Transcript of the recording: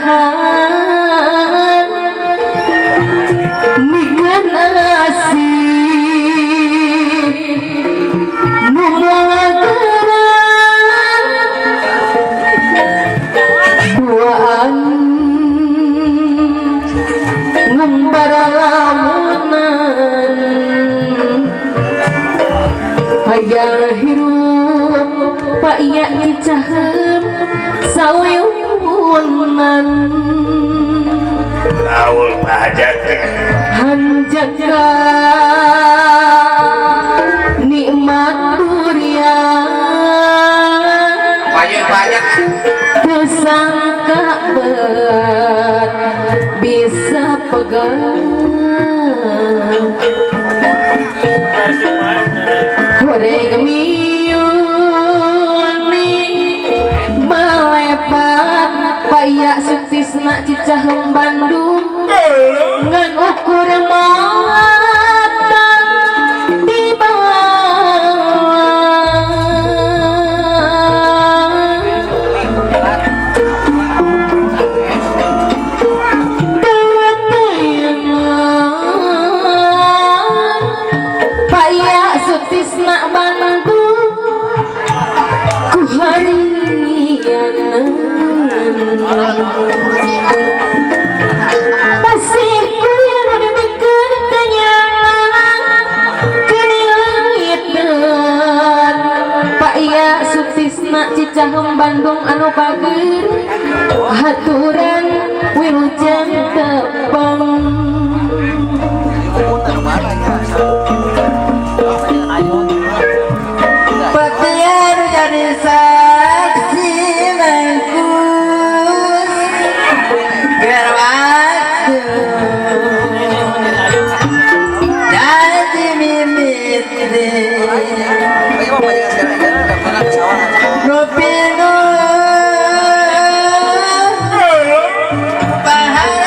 cicahan nikmat asih duaan ngembara lamunan hayang hirup pak iya cicahan saweunan laul pajak hanjaka nikmat duriat pajak tersangka bet bisa pegang goreng miuni melepat paya suktisna cicahem Bandung ngan ukur matang di paya suktisna Bandung ku harian pasirku yang demikian kenyang kelihatan pak iya suktisna cicahem Bandung anu pager haturan wilujeng tepang petian jadi saksi mengkus gerwaktu jadi mimit Rupinu paharapan